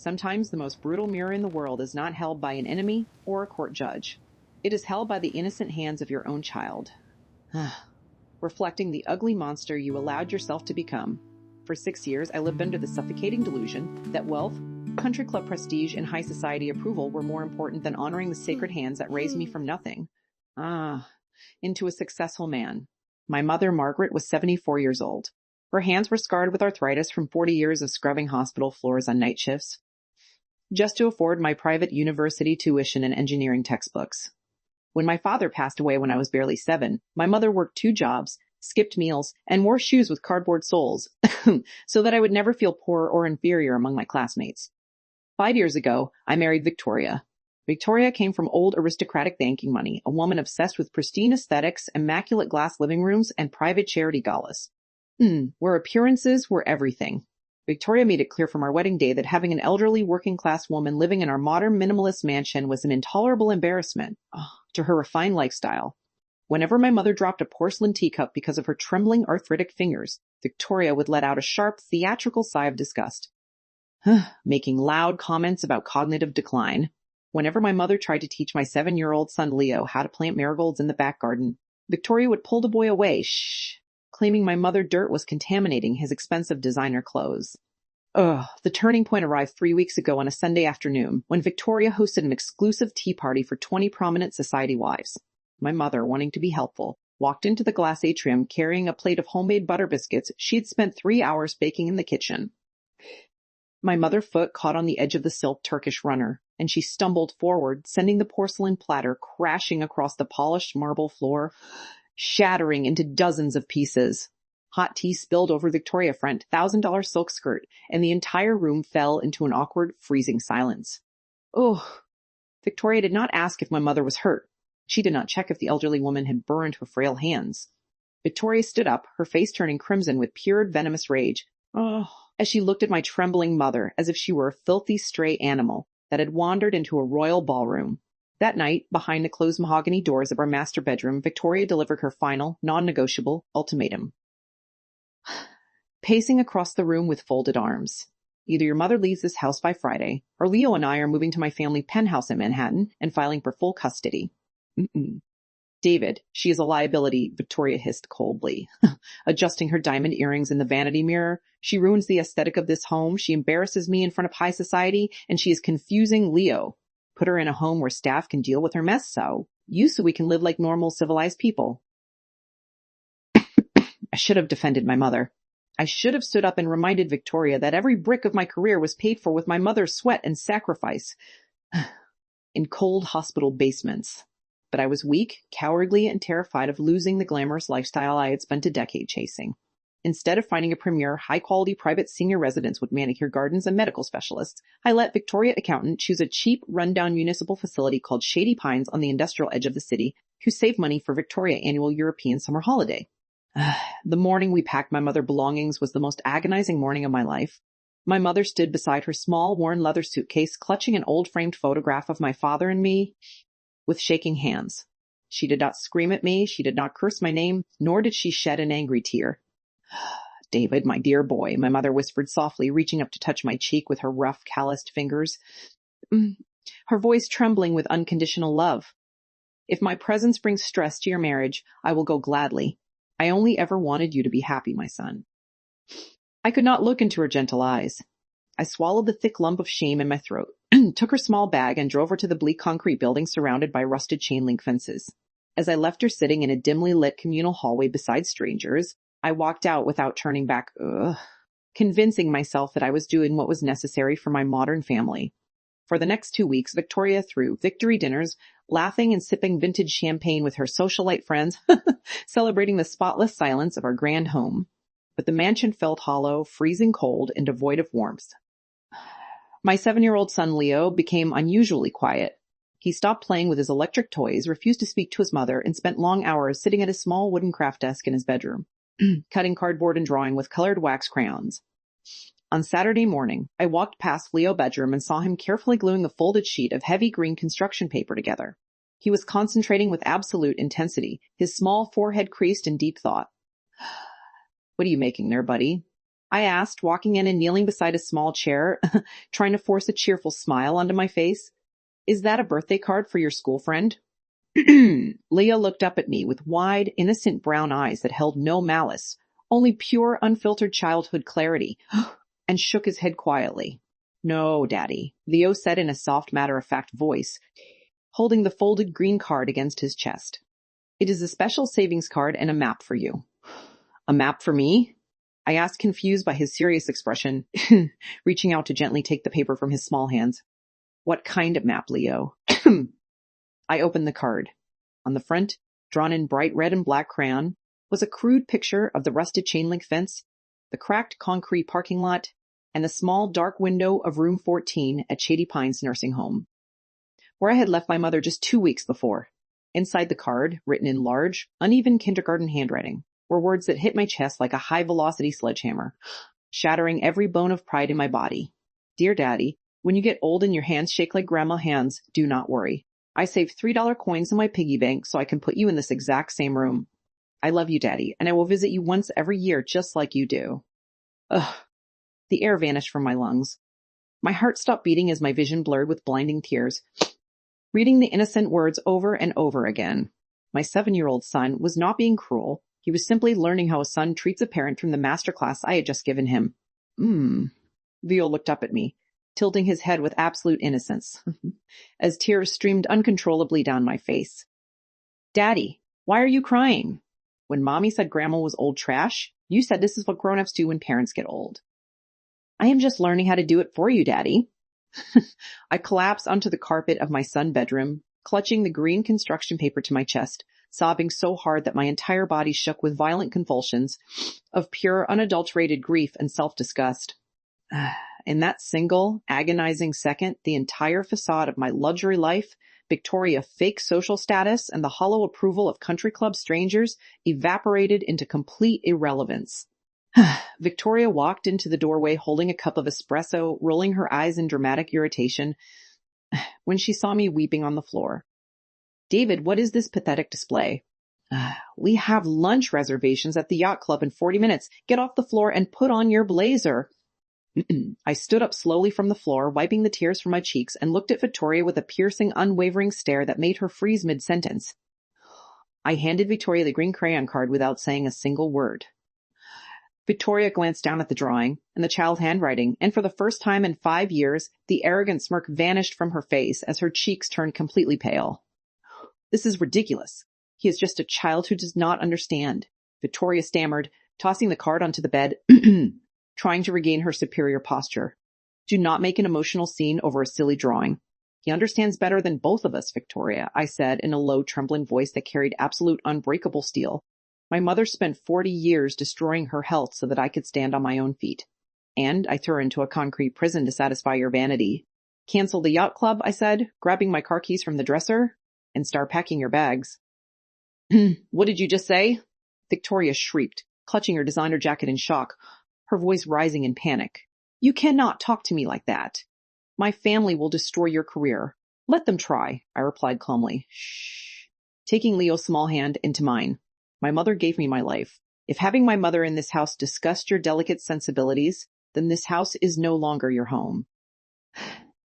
Sometimes the most brutal mirror in the world is not held by an enemy or a court judge. It is held by the innocent hands of your own child, reflecting the ugly monster you allowed yourself to become. For 6 years, I lived under the suffocating delusion that wealth, country club prestige, and high society approval were more important than honoring the sacred hands that raised me from nothing. Into a successful man. My mother, Margaret, was 74 years old. Her hands were scarred with arthritis from 40 years of scrubbing hospital floors on night shifts, just to afford my private university tuition and engineering textbooks. When my father passed away when I was barely 7, my mother worked 2 jobs, skipped meals, and wore shoes with cardboard soles so that I would never feel poor or inferior among my classmates. 5 years ago, I married Victoria. Victoria came from old aristocratic banking money, a woman obsessed with pristine aesthetics, immaculate glass living rooms, and private charity galas. Where appearances were everything. Victoria made it clear from our wedding day that having an elderly working-class woman living in our modern minimalist mansion was an intolerable embarrassment to her refined lifestyle. Whenever my mother dropped a porcelain teacup because of her trembling arthritic fingers, Victoria would let out a sharp, theatrical sigh of disgust, making loud comments about cognitive decline. Whenever my mother tried to teach my 7-year-old son Leo how to plant marigolds in the back garden, Victoria would pull the boy away, claiming my mother dirt was contaminating his expensive designer clothes. The turning point arrived 3 weeks ago on a Sunday afternoon when Victoria hosted an exclusive tea party for 20 prominent society wives. My mother, wanting to be helpful, walked into the glass atrium carrying a plate of homemade butter biscuits she had spent 3 hours baking in the kitchen. My mother's foot caught on the edge of the silk Turkish runner, and she stumbled forward, sending the porcelain platter crashing across the polished marble floor, shattering into dozens of pieces. Hot tea spilled over Victoria's front $1,000 silk skirt, and the entire room fell into an awkward, freezing silence. Victoria did not ask if my mother was hurt. She did not check if the elderly woman had burned her frail hands. Victoria stood up, her face turning crimson with pure venomous rage, as she looked at my trembling mother as if she were a filthy stray animal that had wandered into a royal ballroom. That night, behind the closed mahogany doors of our master bedroom, Victoria delivered her final, non-negotiable ultimatum. Pacing across the room with folded arms. Either your mother leaves this house by Friday, or Leo and I are moving to my family penthouse in Manhattan and filing for full custody. David, she is a liability, Victoria hissed coldly, adjusting her diamond earrings in the vanity mirror. She ruins the aesthetic of this home, she embarrasses me in front of high society, and she is confusing Leo. Put her in a home where staff can deal with her mess so we can live like normal, civilized people. I should have defended my mother. I should have stood up and reminded Victoria that every brick of my career was paid for with my mother's sweat and sacrifice in cold hospital basements. But I was weak, cowardly, and terrified of losing the glamorous lifestyle I had spent a decade chasing. Instead of finding a premier, high-quality private senior residence with manicure gardens and medical specialists, I let Victoria Accountant choose a cheap, run-down municipal facility called Shady Pines on the industrial edge of the city, who saved money for Victoria annual European summer holiday. The morning we packed my mother's belongings was the most agonizing morning of my life. My mother stood beside her small, worn leather suitcase, clutching an old framed photograph of my father and me, with shaking hands. She did not scream at me, she did not curse my name, nor did she shed an angry tear. David, my dear boy, my mother whispered softly, reaching up to touch my cheek with her rough, calloused fingers, her voice trembling with unconditional love. If my presence brings stress to your marriage, I will go gladly. I only ever wanted you to be happy, my son. I could not look into her gentle eyes. I swallowed the thick lump of shame in my throat, took her small bag, and drove her to the bleak concrete building surrounded by rusted chain-link fences. As I left her sitting in a dimly lit communal hallway beside strangers, I walked out without turning back, convincing myself that I was doing what was necessary for my modern family. For the next 2 weeks, Victoria threw victory dinners, laughing and sipping vintage champagne with her socialite friends, celebrating the spotless silence of our grand home. But the mansion felt hollow, freezing cold, and devoid of warmth. My 7-year-old son Leo became unusually quiet. He stopped playing with his electric toys, refused to speak to his mother, and spent long hours sitting at his small wooden craft desk in his bedroom, cutting cardboard and drawing with colored wax crayons. On Saturday morning, I walked past Leo's bedroom and saw him carefully gluing a folded sheet of heavy green construction paper together. He was concentrating with absolute intensity, his small forehead creased in deep thought. What are you making there, buddy? I asked, walking in and kneeling beside a small chair, trying to force a cheerful smile onto my face. Is that a birthday card for your school friend? Leah looked up at me with wide, innocent brown eyes that held no malice, only pure, unfiltered childhood clarity, and shook his head quietly. No, Daddy, Leo said in a soft, matter-of-fact voice, holding the folded green card against his chest. It is a special savings card and a map for you. A map for me? I asked, confused by his serious expression, reaching out to gently take the paper from his small hands. What kind of map, Leo? I opened the card. On the front, drawn in bright red and black crayon, was a crude picture of the rusted chain-link fence, the cracked concrete parking lot, and the small dark window of room 14 at Shady Pines Nursing Home, where I had left my mother just 2 weeks before. Inside the card, written in large, uneven kindergarten handwriting, were words that hit my chest like a high-velocity sledgehammer, shattering every bone of pride in my body. Dear Daddy, when you get old and your hands shake like grandma hands, do not worry. I saved $3 coins in my piggy bank so I can put you in this exact same room. I love you, Daddy, and I will visit you once every year just like you do. Ugh. The air vanished from my lungs. My heart stopped beating as my vision blurred with blinding tears, reading the innocent words over and over again. My 7-year-old son was not being cruel. He was simply learning how a son treats a parent from the master class I had just given him. Leo looked up at me, tilting his head with absolute innocence, as tears streamed uncontrollably down my face. Daddy, why are you crying? When Mommy said Grandma was old trash, you said this is what grown-ups do when parents get old. I am just learning how to do it for you, Daddy. I collapsed onto the carpet of my son's bedroom, clutching the green construction paper to my chest, sobbing so hard that my entire body shook with violent convulsions of pure, unadulterated grief and self-disgust. In that single, agonizing second, the entire facade of my luxury life, Victoria fake social status, and the hollow approval of country club strangers evaporated into complete irrelevance. Victoria walked into the doorway holding a cup of espresso, rolling her eyes in dramatic irritation when she saw me weeping on the floor. David, what is this pathetic display? We have lunch reservations at the yacht club in 40 minutes. Get off the floor and put on your blazer. I stood up slowly from the floor, wiping the tears from my cheeks, and looked at Victoria with a piercing, unwavering stare that made her freeze mid-sentence. I handed Victoria the green crayon card without saying a single word. Victoria glanced down at the drawing and the child's handwriting, and for the first time in 5 years, the arrogant smirk vanished from her face as her cheeks turned completely pale. This is ridiculous. He is just a child who does not understand, Victoria stammered, tossing the card onto the bed, trying to regain her superior posture. Do not make an emotional scene over a silly drawing. He understands better than both of us, Victoria, I said in a low, trembling voice that carried absolute unbreakable steel. My mother spent 40 years destroying her health so that I could stand on my own feet. And I threw her into a concrete prison to satisfy your vanity. Cancel the yacht club, I said, grabbing my car keys from the dresser, and start packing your bags. What did you just say? Victoria shrieked, clutching her designer jacket in shock, her voice rising in panic. You cannot talk to me like that. My family will destroy your career. Let them try, I replied calmly. Shh. Taking Leo's small hand into mine. My mother gave me my life. If having my mother in this house disgusts your delicate sensibilities, then this house is no longer your home.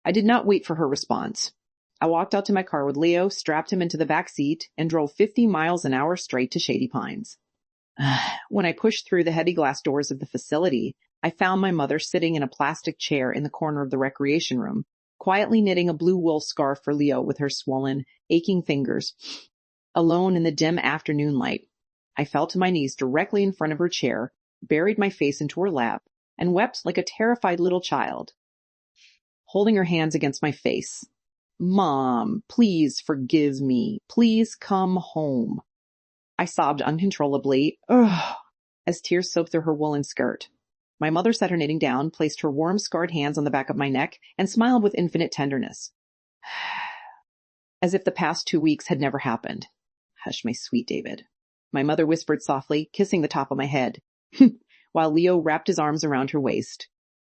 I did not wait for her response. I walked out to my car with Leo, strapped him into the back seat, and drove 50 miles an hour straight to Shady Pines. When I pushed through the heavy glass doors of the facility, I found my mother sitting in a plastic chair in the corner of the recreation room, quietly knitting a blue wool scarf for Leo with her swollen, aching fingers. Alone in the dim afternoon light, I fell to my knees directly in front of her chair, buried my face into her lap, and wept like a terrified little child, holding her hands against my face. Mom, please forgive me. Please come home. I sobbed uncontrollably, as tears soaked through her woolen skirt. My mother set her knitting down, placed her warm, scarred hands on the back of my neck, and smiled with infinite tenderness, as if the past 2 weeks had never happened. Hush, my sweet David. My mother whispered softly, kissing the top of my head, while Leo wrapped his arms around her waist.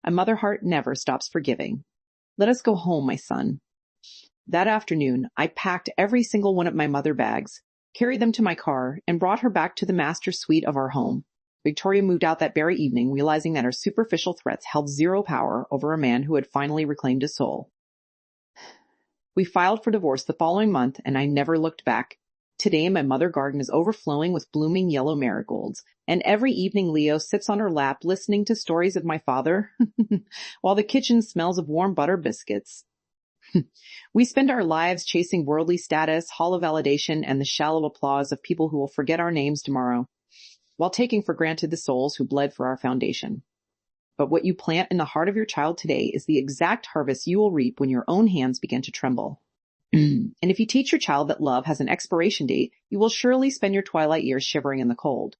A mother heart never stops forgiving. Let us go home, my son. That afternoon, I packed every single one of my mother bags, carried them to my car, and brought her back to the master suite of our home. Victoria moved out that very evening, realizing that her superficial threats held zero power over a man who had finally reclaimed his soul. We filed for divorce the following month, and I never looked back. Today, my mother garden is overflowing with blooming yellow marigolds, and every evening Leo sits on her lap listening to stories of my father, while the kitchen smells of warm butter biscuits. We spend our lives chasing worldly status, hollow validation, and the shallow applause of people who will forget our names tomorrow, while taking for granted the souls who bled for our foundation. But what you plant in the heart of your child today is the exact harvest you will reap when your own hands begin to tremble. And if you teach your child that love has an expiration date, you will surely spend your twilight years shivering in the cold.